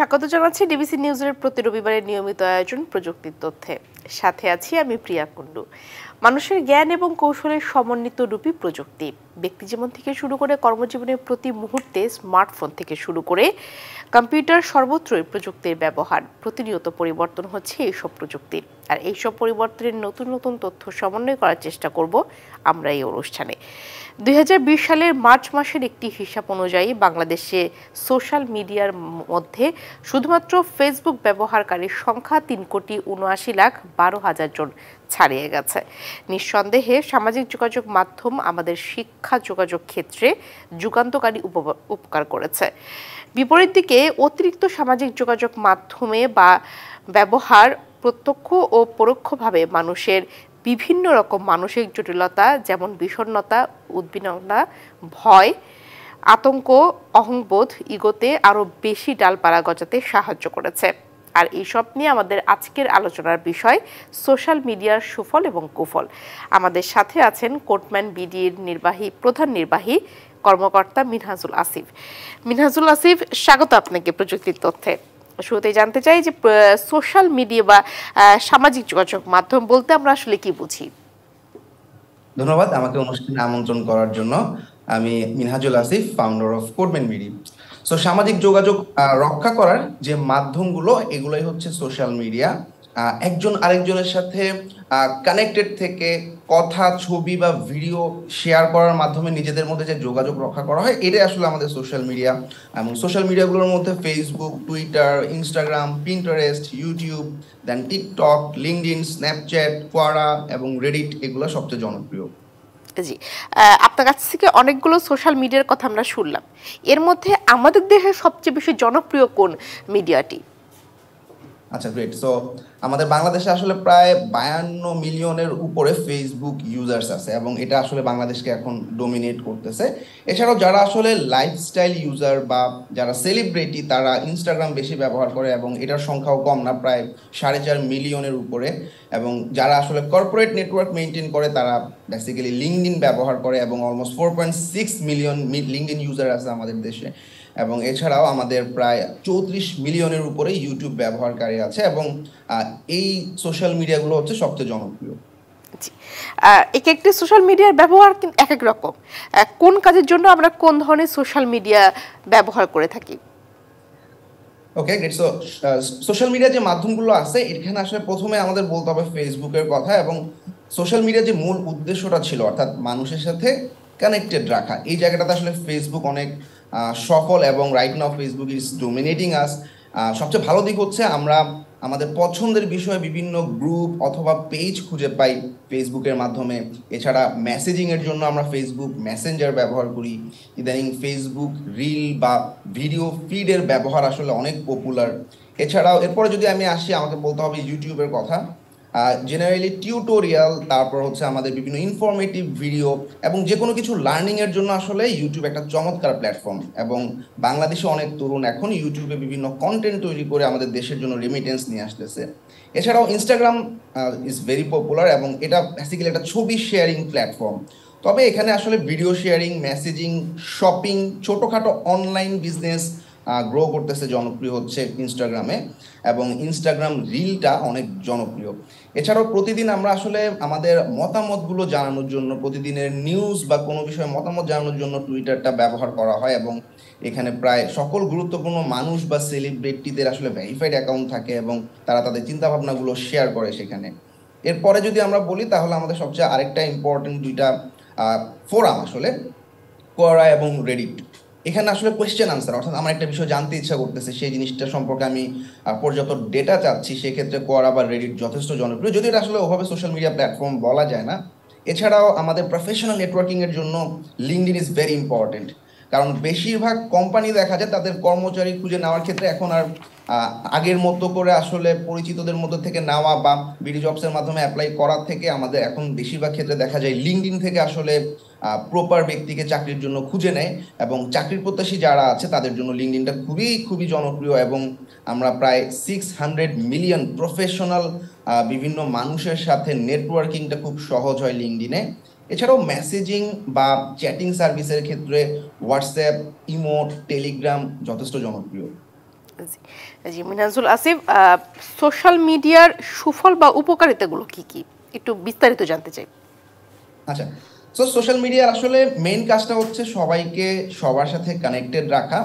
স্বাগত জানাচ্ছি ডিবিসি নিউজের প্রতি রবিবারের নিয়মিত আয়োজন প্রযুক্তির তথ্যে। সাথে আছি আমি প্রিয়া কুণ্ডু। মানুষের জ্ঞান এবং কৌশলের সমন্বিত রূপী প্রযুক্তি। ব্যক্তিজীবন থেকে শুরু করে কর্মজীবনের প্রতি মুহূর্তে স্মার্টফোন থেকে শুরু করে কম্পিউটার সর্বত্রই প্রযুক্তির ব্যবহার। প্রতিনিয়ত পরিবর্তন হচ্ছে এইসব প্রযুক্তির, আর এইসব পরিবর্তনের নতুন নতুন তথ্য সমন্বয় করার চেষ্টা করব আমরা এই অনুষ্ঠানে। 2020 সালের মার্চ মাসের একটি হিসাব অনুযায়ী বাংলাদেশে সোশ্যাল মিডিয়ার মধ্যে শুধুমাত্র ফেসবুক ব্যবহারকারীর সংখ্যা 3,79,12,000 জন ছাড়িয়ে গেছে। নিঃসন্দেহে সামাজিক যোগাযোগ মাধ্যম আমাদের শিক্ষা যোগাযোগ ক্ষেত্রে যুগান্তকারী উপকার করেছে। বিপরীত দিকে অতিরিক্ত সামাজিক যোগাযোগ মাধ্যমে বা ব্যবহার প্রত্যক্ষ ও পরোক্ষভাবে মানুষের বিভিন্ন রকম মানসিক জটিলতা, যেমন বিষণ্ণতা, উদ্বিগ্নতা, ভয়, আতঙ্ক, অহংবোধ, ইগোতে আরও বেশি ডালপালা গজাতে সাহায্য করেছে। আর এইসব নিয়ে আমাদের আজকের আলোচনার বিষয় সোশ্যাল মিডিয়ার সুফল এবং কুফল। আমাদের সাথে আছেন কোর্টম্যান বিডির প্রধান নির্বাহী কর্মকর্তা মিনহাজুল আসিফ। মিনহাজুল আসিফ, স্বাগত আপনাকে প্রযুক্তির তথ্যে। শুরুতেই জানতে চাই যে সোশ্যাল মিডিয়া বা সামাজিক যোগাযোগ মাধ্যম বলতে আমরা আসলে কি বুঝি? ধন্যবাদ আমাকে অনুষ্ঠানে আমন্ত্রণ করার জন্য। আমি মিনহাজুল আসিফ, ফাউন্ডার অফ কোর্টম্যান মিডি। সামাজিক যোগাযোগ রক্ষা করার যে মাধ্যমগুলো, এগুলোই হচ্ছে সোশ্যাল মিডিয়া। একজন আরেকজনের সাথে কানেক্টেড থেকে কথা, ছবি বা ভিডিও শেয়ার করার মাধ্যমে নিজেদের মধ্যে যে যোগাযোগ রক্ষা করা হয়, এটাই আসলে আমাদের সোশ্যাল মিডিয়া। এবং সোশ্যাল মিডিয়াগুলোর মধ্যে Facebook, Twitter, Instagram, Pinterest, YouTube, then TikTok, LinkedIn, Snapchat, Quora এবং রেডিট, এগুলো সবচেয়ে জনপ্রিয়। জি, আপনার কাছ থেকে অনেকগুলো সোশ্যাল মিডিয়ার কথা আমরা শুনলাম। এর মধ্যে আমাদের দেশে সবচেয়ে বেশি জনপ্রিয় কোন মিডিয়াটি? আচ্ছা, গ্রেট। আমাদের বাংলাদেশে আসলে প্রায় 52 মিলিয়নের উপরে ফেসবুক ইউজার্স আছে এবং এটা আসলে বাংলাদেশকে এখন ডোমিনেট করতেছে। এছাড়াও যারা আসলে লাইফস্টাইল ইউজার বা যারা সেলিব্রিটি, তারা ইনস্টাগ্রাম বেশি ব্যবহার করে এবং এটার সংখ্যাও কম না, প্রায় 4.5 মিলিয়নের উপরে। এবং যারা আসলে কর্পোরেট নেটওয়ার্ক মেনটেন করে, তারা বেসিক্যালি লিঙ্কডইন ব্যবহার করে এবং অলমোস্ট 4.6 মিলিয়ন লিঙ্কডইন ইউজার আছে আমাদের দেশে। এবং এছাড়াও আমাদের প্রায় 34 মিলিয়নের উপরে ইউটিউব ব্যবহারকারী আছে এবং এই সোশ্যাল মিডিয়াগুলো হচ্ছে সবচেয়ে জনপ্রিয়। এক একটি সোশ্যাল মিডিয়ার ব্যবহার কিন্তু এক এক রকম। কোন কাজের জন্য আমরা কোন ধরনের সোশ্যাল মিডিয়া ব্যবহার করে থাকি? ওকে, গ্রেট। সোশ্যাল মিডিয়া যে মাধ্যমগুলো আছে, এখানে আসলে প্রথমে আমাদের বলতে হবে ফেসবুকের কথা। এবং সোশ্যাল মিডিয়ার যে মূল উদ্দেশ্যটা ছিল, অর্থাৎ মানুষের সাথে কানেক্টেড রাখা, এই জায়গাটাতে আসলে ফেসবুক অনেক সফল এবং right now Facebook is dominating us. সবচেয়ে ভালো দিক হচ্ছে আমরা আমাদের পছন্দের বিষয়ে বিভিন্ন গ্রুপ অথবা পেজ খুঁজে পাই ফেসবুকের মাধ্যমে। এছাড়া মেসেজিংয়ের জন্য আমরা ফেসবুক মেসেঞ্জার ব্যবহার করি। ইদানিং ফেসবুক রিল বা ভিডিও ফিডের ব্যবহার আসলে অনেক পপুলার। এছাড়াও এরপরে যদি আমি আসি, আমাকে বলতে হবে ইউটিউবের কথা। জেনারেলি টিউটোরিয়াল, তারপর হচ্ছে আমাদের বিভিন্ন ইনফরমেটিভ ভিডিও এবং যে কোনো কিছু লার্নিংয়ের জন্য আসলে ইউটিউব একটা চমৎকার প্ল্যাটফর্ম। এবং বাংলাদেশে অনেক তরুণ এখন ইউটিউবে বিভিন্ন কন্টেন্ট তৈরি করে আমাদের দেশের জন্য রেমিটেন্স নিয়ে আসতেছে। এছাড়াও ইনস্টাগ্রাম ইজ ভেরি পপুলার এবং এটা বেসিক্যালি একটা ছবি শেয়ারিং প্ল্যাটফর্ম। তবে এখানে আসলে ভিডিও শেয়ারিং, মেসেজিং, শপিং, ছোটোখাটো অনলাইন বিজনেস গ্রো করতেছে, জনপ্রিয় হচ্ছে ইনস্টাগ্রামে। এবং ইনস্টাগ্রাম রিলটা অনেক জনপ্রিয়। এছাড়াও প্রতিদিন আমরা আসলে আমাদের মতামতগুলো জানানোর জন্য, প্রতিদিনের নিউজ বা কোনো বিষয়ে মতামত জানানোর জন্য টুইটারটা ব্যবহার করা হয় এবং এখানে প্রায় সকল গুরুত্বপূর্ণ মানুষ বা সেলিব্রিটিদের আসলে ভেরিফাইড অ্যাকাউন্ট থাকে এবং তারা তাদের চিন্তাভাবনাগুলো শেয়ার করে সেখানে। এরপরে যদি আমরা বলি, তাহলে আমাদের সবচেয়ে আরেকটা ইম্পর্টেন্ট দুইটা ফোরাম আসলে কোয়ারা এবং রেডিট। এখানে আসলে কোয়েশ্চেন আনসার, অর্থাৎ আমার একটা বিষয় জানতে ইচ্ছা করতেছে, সেই জিনিসটা সম্পর্কে আমি পর্যাপ্ত ডেটা চাচ্ছি, সেক্ষেত্রে কোয়ারা বা রেডিট যথেষ্ট জনপ্রিয়, যদি এটা আসলে ওভাবে সোশ্যাল মিডিয়া প্ল্যাটফর্ম বলা যায় না। এছাড়াও আমাদের প্রফেশনাল নেটওয়ার্কিংয়ের জন্য লিঙ্কডইন ইজ ভেরি ইম্পর্টেন্ট, কারণ বেশিরভাগ কোম্পানি দেখা যায় তাদের কর্মচারী খুঁজে নেওয়ার ক্ষেত্রে এখন আর আগের মতো করে আসলে পরিচিতদের মধ্যে থেকে নেওয়া বা বিডি জবসের মাধ্যমে অ্যাপ্লাই করার থেকে আমাদের এখন বেশিরভাগ ক্ষেত্রে দেখা যায় লিঙ্কডইন থেকে আসলে প্রপার ব্যক্তিকে চাকরির জন্য খুঁজে নেয়। এবং চাকরির প্রত্যাশী যারা আছে তাদের জন্য লিঙ্কডইনটা খুবই খুবই জনপ্রিয়। এবং আমরা প্রায় 600 মিলিয়ন প্রফেশনাল বিভিন্ন মানুষের সাথে নেটওয়ার্কিংটা খুব সহজ হয় লিঙ্কডইনে। এছাড়াও মেসেজিং বা চ্যাটিং সার্ভিসের ক্ষেত্রে হোয়াটসঅ্যাপ, ইমো, টেলিগ্রাম যথেষ্ট জনপ্রিয়। জি জি, মিনহাজুল আসিফ, সোশ্যাল মিডিয়ার সুফল বা উপকারিতাগুলো কি কি একটু বিস্তারিত জানতে চাই। আচ্ছা, সো সোশ্যাল মিডিয়ার আসলে মেইন কাজটা হচ্ছে সবাইকে সবার সাথে কানেক্টেড রাখা।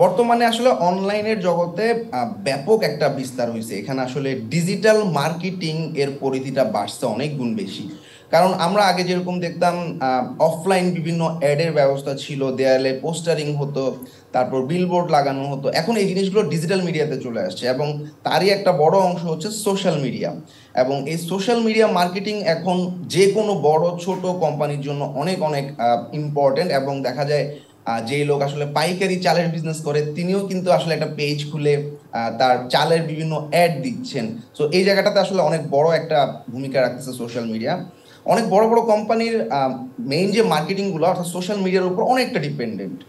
বর্তমানে আসলে অনলাইনের জগতে ব্যাপক একটা বিস্তার হয়েছে। এখানে আসলে ডিজিটাল মার্কেটিং এর পরিধিটা বাড়ছে অনেক গুণ বেশি। কারণ আমরা আগে যেরকম দেখতাম অফলাইন বিভিন্ন অ্যাডের ব্যবস্থা ছিল, দেয়ালে পোস্টারিং হতো, তারপর বিলবোর্ড লাগানো হতো। এখন এই জিনিসগুলো ডিজিটাল মিডিয়াতে চলে আসছে এবং তারই একটা বড় অংশ হচ্ছে সোশ্যাল মিডিয়া। এবং এই সোশ্যাল মিডিয়া মার্কেটিং এখন যে কোনো বড় ছোট কোম্পানির জন্য অনেক অনেক ইম্পর্টেন্ট। এবং দেখা যায় যে লোক আসলে পাইকারি চালের বিজনেস করে তিনিও কিন্তু আসলে একটা পেজ খুলে তার চালের বিভিন্ন অ্যাড দিচ্ছেন। সো এই জায়গাটাতে আসলে অনেক বড় একটা ভূমিকা রাখতেছে সোশ্যাল মিডিয়া। অনেক বড় বড় কোম্পানির মেইন যে মার্কেটিং গুলো অর্থাৎ সোশ্যাল মিডিয়ার উপর অনেকটা ডিপেন্ডেন্ট।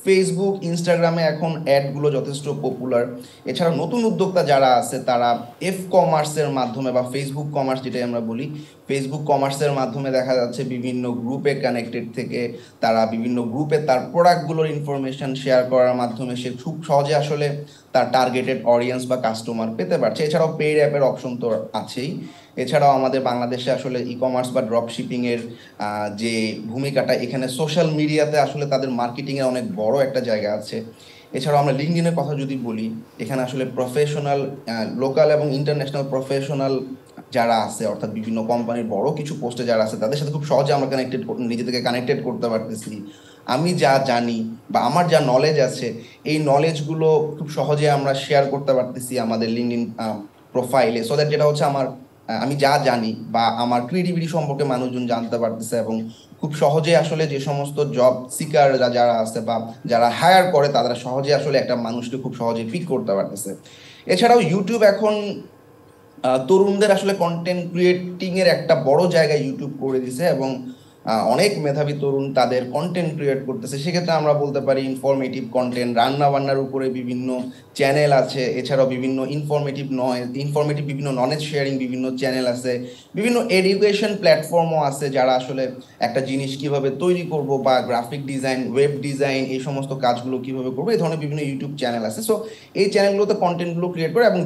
ফেসবুক, ইনস্টাগ্রামে এখন অ্যাডগুলো যথেষ্ট পপুলার। এছাড়া নতুন উদ্যোক্তা যারা আছে তারা এফ কমার্সের মাধ্যমে বা ফেসবুক কমার্স যেটাই আমরা বলি, ফেসবুক কমার্সের মাধ্যমে দেখা যাচ্ছে বিভিন্ন গ্রুপে কানেক্টেড থেকে তারা বিভিন্ন গ্রুপে তার প্রোডাক্টগুলোর ইনফরমেশন শেয়ার করার মাধ্যমে সে খুব সহজে আসলে তার টার্গেটেড অডিয়েন্স বা কাস্টমার পেতে পারছে। এছাড়াও পেইড অ্যাপের অপশন তো আছেই। এছাড়াও আমাদের বাংলাদেশে আসলে ই কমার্স বা ড্রপ শিপিং এর যে ভূমিকাটা, এখানে সোশ্যাল মিডিয়াতে আসলে তাদের মার্কেটিং এর অনেক বড় একটা জায়গা আছে। এছাড়াও আমরা লিঙ্কডইনের কথা যদি বলি, এখানে আসলে প্রফেশনাল, লোকাল এবং ইন্টারন্যাশনাল প্রফেশনাল যারা আছে অর্থাৎ বিভিন্ন কোম্পানির বড় কিছু পোস্টে যারা আছে তাদের সাথে খুব সহজে আমরা নিজে থেকে কানেক্টেড করতে পারতেছি। আমি যা জানি বা আমার যা নলেজ আছে এই নলেজগুলো খুব সহজে আমরা শেয়ার করতে পারতেছি আমাদের লিঙ্কডইন প্রোফাইলে। সো দ্যাট যেটা হচ্ছে আমি যা জানি বা আমার ক্রিয়েটিভিটি সম্পর্কে মানুষজন জানতে পারতেছে এবং খুব সহজে আসলে যে সমস্ত জব সিকাররা যারা আছে বা যারা হায়ার করে তারা সহজে আসলে একটা মানুষকে খুব সহজে পিক করতে পারতেছে। এছাড়াও ইউটিউব এখন তরুণদের আসলে কন্টেন্ট ক্রিয়েটিং এর একটা বড় জায়গা ইউটিউব করে দিছে এবং অনেক মেধাবী তরুণ তাদের কন্টেন্ট ক্রিয়েট করতেছে। সেক্ষেত্রে আমরা বলতে পারি ইনফরমেটিভ কন্টেন্ট, রান্না বান্নার উপরে বিভিন্ন চ্যানেল আছে। এছাড়াও বিভিন্ন ইনফরমেটিভ বিভিন্ন নলেজ শেয়ারিং বিভিন্ন চ্যানেল আছে। বিভিন্ন এডুকেশন প্ল্যাটফর্মও আছে যারা আসলে একটা জিনিস কিভাবে তৈরি করব বা গ্রাফিক ডিজাইন, ওয়েব ডিজাইন এই সমস্ত কাজগুলো কিভাবে করবো এই ধরনের বিভিন্ন ইউটিউব চ্যানেল আছে। সো এই চ্যানেলগুলোতে কন্টেন্টগুলো ক্রিয়েট করে এবং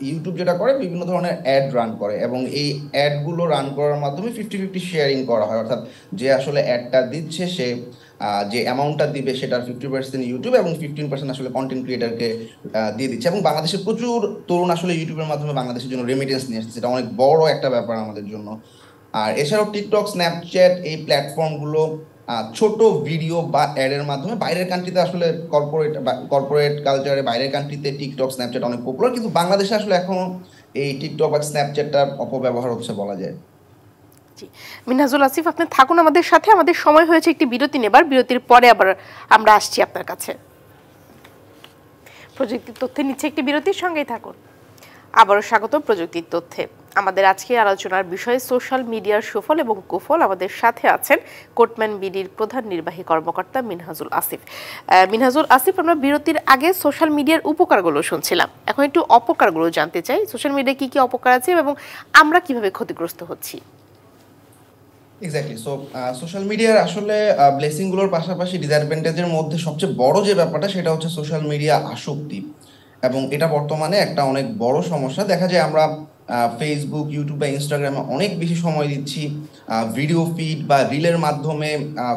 ইউটিউব যেটা করে বিভিন্ন ধরনের অ্যাড রান করে এবং এই অ্যাডগুলো রান করার মাধ্যমে 50-50 শেয়ারিং করা হয়। অর্থাৎ যে আসলে অ্যাডটা দিচ্ছে সে যে অ্যামাউন্টটা দিবে সেটার 50% ইউটিউব এবং 15% আসলে কন্টেন্ট ক্রিয়েটারকে দিয়ে দিচ্ছে। এবং বাংলাদেশে প্রচুর তরুণ আসলে ইউটিউবের মাধ্যমে বাংলাদেশের জন্য রেমিটেন্স নিয়ে আসছে, সেটা অনেক বড় একটা ব্যাপার আমাদের জন্য। আর এছাড়াও টিকটক, স্ন্যাপচ্যাট এই প্ল্যাটফর্মগুলো ছোট ভিডিও বা অ্যাডের মাধ্যমে বাইরের কান্ট্রিতে আসলে কর্পোরেট কালচারে বাইরের কান্ট্রিতে টিকটক, স্ন্যাপচ্যাট অনেক পপুলার, কিন্তু বাংলাদেশে আসলে এখনো এই টিকটক বা স্ন্যাপচ্যাটটার অপব্যবহার হচ্ছে বলা যায়। মিনহাজুল আসিফ, আপনি থাকুন আমাদের সাথে। আমাদের সময় হয়েছে একটি বিরতি নেবার, বিরতির পরে আবার আমরা আসছি আপনার কাছে। প্রযুক্তির তথ্যে নিচ্ছে একটি বিরতির, সঙ্গেই থাকুন। আবারও স্বাগত প্রযুক্তির তথ্যে। আমাদের আজকের আলোচনার বিষয় সোশ্যাল মিডিয়ার সুফল এবং কুফল। আমাদের সাথে আছেন কোটম্যান বিডির প্রধান নির্বাহী কর্মকর্তা মিনহাজুল আসিফ। মিনহাজুল আসিফ, আমরা বিরতির আগে সোশ্যাল মিডিয়ার উপকারগুলো শুনছিলাম, এখন একটু অপকারগুলো জানতে চাই। সোশ্যাল মিডিয়ায় কি কি অপকার আছে এবং আমরা কিভাবে ক্ষতিগ্রস্ত হচ্ছি? এক্স্যাক্টলি। সো সোশ্যাল মিডিয়ার আসলে ব্লেসিং গুলোর পাশাপাশি ডিসঅ্যাডভান্টেজের মধ্যে সবচেয়ে বড় যে ব্যাপারটা সেটা হচ্ছে সোশ্যাল মিডিয়া আসক্তি। এবং এটা বর্তমানে একটা অনেক বড় সমস্যা। দেখা যায় আমরা ফেসবুক, ইউটিউব বা ইনস্টাগ্রামে অনেক বেশি সময় দিচ্ছি। ভিডিও ফিড বা রিলের মাধ্যমে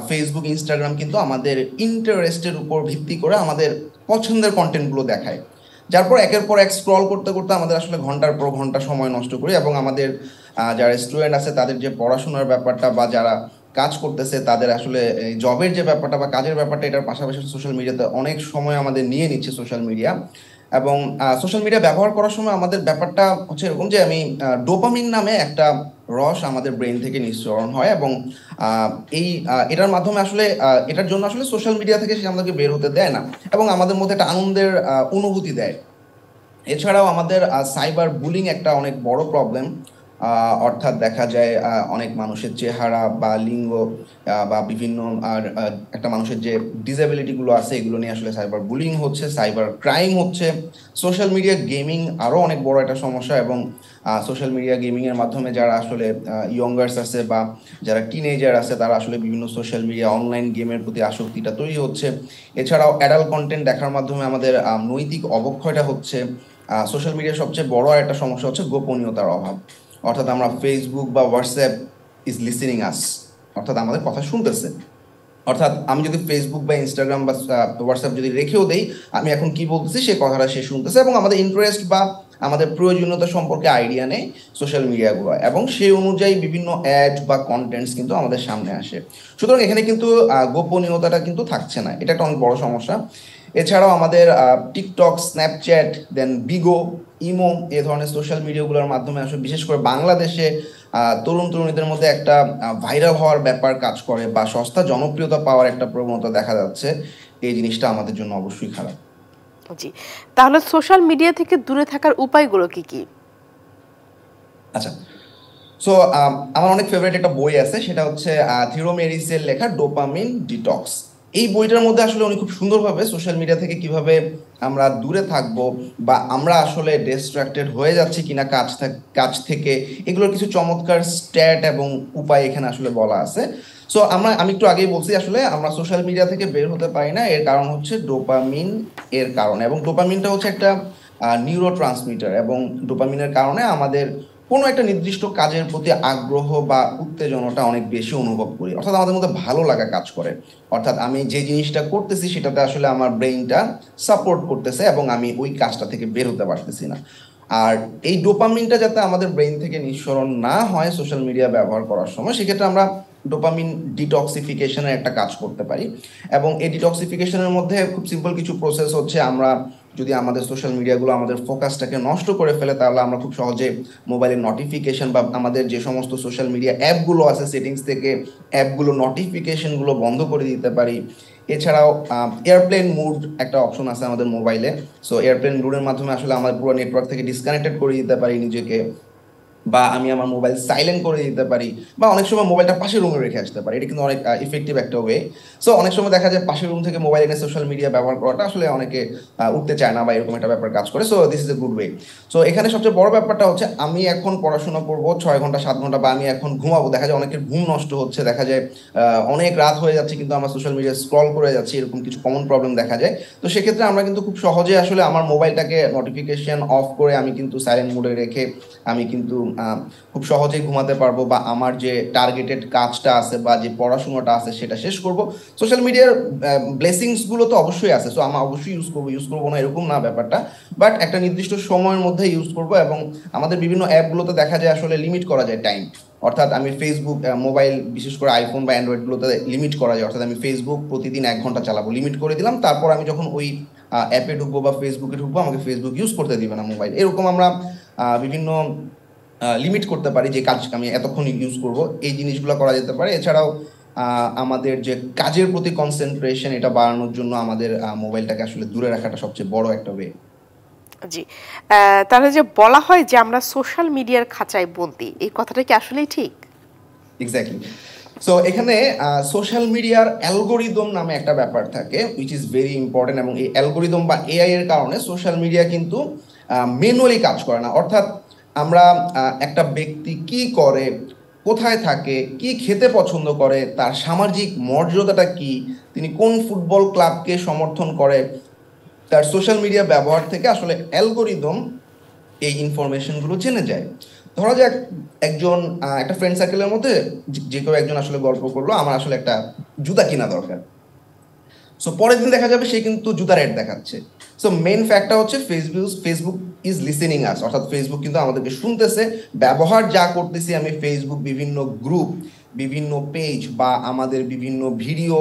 ফেসবুক, ইনস্টাগ্রাম কিন্তু আমাদের ইন্টারেস্টের উপর ভিত্তি করে আমাদের পছন্দের কন্টেন্টগুলো দেখায়, যার পর একের পর এক স্ক্রল করতে করতে আমাদের আসলে ঘন্টার পর ঘন্টা সময় নষ্ট করি। এবং আমাদের যারা স্টুডেন্ট আছে তাদের যে পড়াশোনার ব্যাপারটা বা যারা কাজ করতেছে তাদের আসলে জবের যে ব্যাপারটা বা কাজের ব্যাপারটা, এটার পাশাপাশি সোশ্যাল মিডিয়াতে অনেক সময় আমাদের নিয়ে নিচ্ছে সোশ্যাল মিডিয়া। এবং সোশ্যাল মিডিয়া ব্যবহার করার সময় আমাদের ব্যাপারটা হচ্ছে এরকম যে ডোপামিন নামে একটা রস আমাদের ব্রেন থেকে নিঃসরণ হয় এবং এটার মাধ্যমে আসলে এটার জন্য আসলে সোশ্যাল মিডিয়া থেকে সে আমাদেরকে বের হতে দেয় না এবং আমাদের মধ্যে একটা আনন্দের অনুভূতি দেয়। এছাড়াও আমাদের সাইবার বুলিং একটা অনেক বড় প্রবলেম। অর্থাৎ দেখা যায় অনেক মানুষের চেহারা বা লিঙ্গ বা বিভিন্ন আর একটা মানুষের যে ডিসেবিলিটি গুলো আছে এগুলো নিয়ে আসলে সাইবার বুলিং হচ্ছে, সাইবার ক্রাইম হচ্ছে। সোশ্যাল মিডিয়া গেমিং আরো অনেক বড় একটা সমস্যা, এবং সোশ্যাল মিডিয়া গেমিং এর মাধ্যমে যারা আসলে ইয়ঙ্গার্স আছে বা যারা টিনেজার আছে তারা আসলে বিভিন্ন সোশ্যাল মিডিয়া অনলাইন গেমের প্রতি আসক্তিটা তৈরি হচ্ছে। এছাড়াও অ্যাডাল্ট কন্টেন্ট দেখার মাধ্যমে আমাদের নৈতিক অবক্ষয়টা হচ্ছে। সোশ্যাল মিডিয়ার সবচেয়ে বড় একটা সমস্যা হচ্ছে গোপনীয়তার অভাব। অর্থাৎ আমরা ফেসবুক বা হোয়াটসঅ্যাপ ইজ লিসেনিং আস, অর্থাৎ আমাদের কথা শুনতেছে। অর্থাৎ আমি যদি ফেসবুক বা ইনস্টাগ্রাম বা হোয়াটসঅ্যাপ যদি রেখেও দেই, আমি এখন কি বলতেছি সে কথাটা সে শুনতেছে, এবং আমাদের ইন্টারেস্ট বা আমাদের প্রয়োজনীয়তা সম্পর্কে আইডিয়া নেই সোশ্যাল মিডিয়াগুলো, এবং সেই অনুযায়ী বিভিন্ন অ্যাড বা কন্টেন্টস কিন্তু আমাদের সামনে আসে। সুতরাং এখানে কিন্তু গোপনীয়তাটা কিন্তু থাকছে না, এটা একটা অনেক বড় সমস্যা। এছাড়াও আমাদের টিকটক, স্ন্যাপচ্যাট, দেন বিগো, ইমো এই ধরনের সোশ্যাল মিডিয়াগুলোর মাধ্যমে আসলে বিশেষ করে বাংলাদেশে তরুণ তরুণীদের মধ্যে একটা ভাইরাল হওয়ার ব্যাপার কাজ করে বা সস্তা জনপ্রিয়তা পাওয়ার একটা প্রবণতা দেখা যাচ্ছে। এই জিনিসটা আমাদের জন্য অবশ্যই খারাপ। জি, তাহলে সোশ্যাল মিডিয়া থেকে দূরে থাকার উপায়গুলো কি কি? আচ্ছা, সো আমার অনেক ফেভারিট একটা বই আছে, সেটা হচ্ছে থিরো মেরিসের লেখা ডোপামিন ডিটক্স। এই বইটার মধ্যে আসলে উনি খুব সুন্দরভাবে সোশ্যাল মিডিয়া থেকে কিভাবে আমরা দূরে থাকবো বা আমরা আসলে ডিস্ট্রাক্টেড হয়ে যাচ্ছি কিনা কাজ থেকে, এগুলোর কিছু চমৎকার স্ট্যাট এবং উপায় এখানে আসলে বলা আছে। সো আমি একটু আগেই বলছি আসলে আমরা সোশ্যাল মিডিয়া থেকে বের হতে পারি না, এর কারণ হচ্ছে ডোপামিন এর কারণে, এবং ডোপামিনটা হচ্ছে একটা নিউরো ট্রান্সমিটার, এবং ডোপামিনের কারণে আমাদের কোনো একটা নির্দিষ্ট কাজের প্রতি আগ্রহ বা উত্তেজনাটা অনেক বেশি অনুভব করি, অর্থাৎ আমাদের মধ্যে ভালো লাগা কাজ করে। অর্থাৎ আমি যে জিনিসটা করতেছি সেটাতে আসলে আমার ব্রেইনটা সাপোর্ট করতেছে এবং আমি ওই কাজটা থেকে বের হতে পারতেছি না। আর এই ডোপামিনটা যাতে আমাদের ব্রেইন থেকে নিঃসরণ না হয় সোশ্যাল মিডিয়া ব্যবহার করার সময়, সেক্ষেত্রে আমরা ডোপামিন ডিটক্সিফিকেশনের একটা কাজ করতে পারি। এবং এই ডিটক্সিফিকেশনের মধ্যে খুব সিম্পল কিছু প্রসেস হচ্ছে, আমরা যদি আমাদের সোশ্যাল মিডিয়াগুলো আমাদের ফোকাসটাকে নষ্ট করে ফেলে, তাহলে আমরা খুব সহজে মোবাইলের নোটিফিকেশন বা আমাদের যে সমস্ত সোশ্যাল মিডিয়া অ্যাপগুলো আছে সেটিংস থেকে অ্যাপগুলো নোটিফিকেশনগুলো বন্ধ করে দিতে পারি। এছাড়াও এয়ারপ্লেন মুড একটা অপশন আছে আমাদের মোবাইলে। সো এয়ারপ্লেন মুডের মাধ্যমে আসলে আমাদের পুরো নেটওয়ার্ক থেকে ডিসকানেক্টেড করে দিতে পারি নিজেকে, বা আমি আমার মোবাইল সাইলেন্ট করে দিতে পারি, বা অনেক সময় মোবাইলটা পাশের রুমে রেখে আসতে পারি। এটা কিন্তু অনেক ইফেক্টিভ একটা ওয়ে। সো অনেক সময় দেখা যায় পাশের রুম থেকে মোবাইল এনে সোশ্যাল মিডিয়া ব্যবহার করাটা আসলে অনেকে উঠতে চায় না বা এরকম একটা ব্যাপার কাজ করে। So this is a good way. So এখানে সবচেয়ে বড় ব্যাপারটা হচ্ছে, আমি এখন পড়াশোনা করবো 6 ঘন্টা 7 ঘন্টা, বা আমি এখন ঘুমাবো, দেখা যায় অনেকের ঘুম নষ্ট হচ্ছে, দেখা যায় অনেক রাত হয়ে যাচ্ছে কিন্তু আমরা সোশ্যাল মিডিয়া স্ক্রল করে যাচ্ছি, এরকম কিছু কমন প্রবলেম দেখা যায়। তো সেক্ষেত্রে আমরা কিন্তু খুব সহজে আসলে আমার মোবাইলটাকে নোটিফিকেশন অফ করে আমি কিন্তু সাইলেন্ট মোডে রেখে আমি কিন্তু খুব সহজেই ঘুমাতে পারবো, বা আমার যে টার্গেটেড কাজটা আছে বা যে পড়াশোনাটা আছে সেটা শেষ করব। সোশ্যাল মিডিয়ার ব্লেসিংস গুলো তো অবশ্যই আছে, সো আমি অবশ্যই ইউজ করবো না এরকম না ব্যাপারটা, বাট একটা নির্দিষ্ট সময়ের মধ্যে ইউজ করব। এবং আমাদের বিভিন্ন অ্যাপগুলোতে দেখা যায় আসলে লিমিট করা যায় টাইম, অর্থাৎ আমি ফেসবুক মোবাইল বিশেষ করে আইফোন বা অ্যান্ড্রয়েডগুলোতে লিমিট করা যায়, অর্থাৎ আমি ফেসবুক প্রতিদিন 1 ঘন্টা চালাবো, লিমিট করে দিলাম। তারপর আমি যখন ওই অ্যাপে ঢুকবো বা ফেসবুকে ঢুকবো, আমাকে ফেসবুক ইউজ করতে দিবে না মোবাইল। এরকম আমরা বিভিন্ন লিমিট করতে পারি যে কাজ আমি এতক্ষণ ইউজ করব, এই জিনিসগুলো করা যেতে পারে। এছাড়াও আমাদের যে কাজের প্রতি কনসেন্ট্রেশন এটা বাড়ানোর জন্য আমাদের মোবাইলটাকে আসলে দূরে রাখাটা সবচেয়ে বড় একটা ওয়ে। জি, তাহলে যে বলা হয় যে আমরা সোশ্যাল মিডিয়ার খাঁচায় বন্দী, এই কথাটা কি আসলেই ঠিক? এক্স্যাক্টলি। সো এখানে সোশ্যাল মিডিয়ার অ্যালগোরিদম নামে একটা ব্যাপার থাকে, উইচ ইজ ভেরি ইম্পর্টেন্ট, এবং এই অ্যালগোরিদম বা এআই এর কারণে সোশ্যাল মিডিয়া কিন্তু ম্যানুয়ালি কাজ করে না। অর্থাৎ আমরা একটা ব্যক্তি কি করে, কোথায় থাকে, কি খেতে পছন্দ করে, তার সামাজিক মর্যাদাটা কি, তিনি কোন ফুটবল ক্লাবকে সমর্থন করে, তার সোশ্যাল মিডিয়া ব্যবহার থেকে আসলে অ্যালগোরিদম এই ইনফরমেশনগুলো জেনে যায়। ধরা যাক একজন একটা ফ্রেন্ড সার্কেলের মধ্যে যে কেউ একজন আসলে গল্প করলো, আমার আসলে একটা জুতা কিনা দরকার। সো পরের দিন দেখা যাবে সে কিন্তু জুতার অ্যাড দেখাচ্ছে। সো মেইন ফ্যাক্টটা হচ্ছে ফেসবুক ইজ লিসেনিং আস, অর্থাৎ ফেসবুক কিন্তু আমাদেরকে শুনতেছে। ব্যবহার যা করতেছি আমি ফেসবুক, বিভিন্ন গ্রুপ, বিভিন্ন পেজ বা আমাদের বিভিন্ন ভিডিও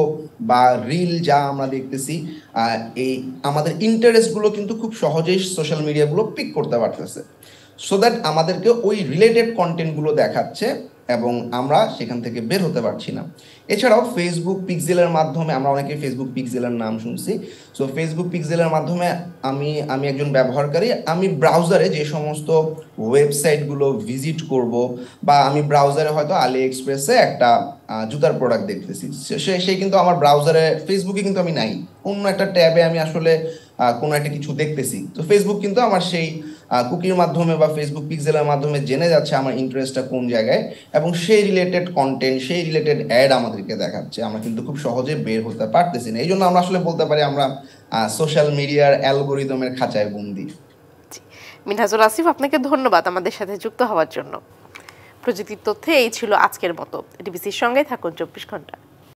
বা রিল যা আমরা দেখতেছি, এই আমাদের ইন্টারেস্টগুলো কিন্তু খুব সহজেই সোশ্যাল মিডিয়াগুলো পিক করতে পারতেছে। সো দ্যাট আমাদেরকে ওই রিলেটেড কন্টেন্টগুলো দেখাচ্ছে, এবং আমরা সেখান থেকে বের হতে পারছি না। এছাড়াও ফেসবুক পিক্সেলের মাধ্যমে, আমরা অনেকে ফেসবুক পিক্সেলের নাম শুনছি। সো ফেসবুক পিক্সেলের মাধ্যমে আমি একজন ব্যবহারকারী, আমি ব্রাউজারে যে সমস্ত ওয়েবসাইটগুলো ভিজিট করব, বা আমি ব্রাউজারে হয়তো আলি এক্সপ্রেসে একটা জুতার প্রোডাক্ট দেখতেছি, সে কিন্তু আমার ব্রাউজারে, ফেসবুকে কিন্তু আমি নাই, অন্য একটা ট্যাবে আমি আসলে কোনো একটা কিছু দেখতেছি। তো ফেসবুক কিন্তু আমার সেই কুকির মাধ্যমে বা ফেসবুক পিক্সেলের মাধ্যমে জেনে যাচ্ছে আমার ইন্টারেস্টটা কোন জায়গায়, এবং সেই রিলেটেড কন্টেন্ট, সেই রিলেটেড অ্যাড আমাদেরকে দেখাচ্ছে। আমরা কিন্তু খুব সহজে বের হতে পারতেছি না। এই জন্য আমরা আসলে বলতে পারি আমরা সোশ্যাল মিডিয়ার অ্যালগোরিদমের খাঁচায় বন্দী। মিনহাজুল আসিফ, আপনাকে ধন্যবাদ আমাদের সাথে যুক্ত হওয়ার জন্য। প্রযুক্তির তথ্যে এই ছিল আজকের মতো। ডিবিসির সঙ্গে থাকুন 24 ঘন্টা।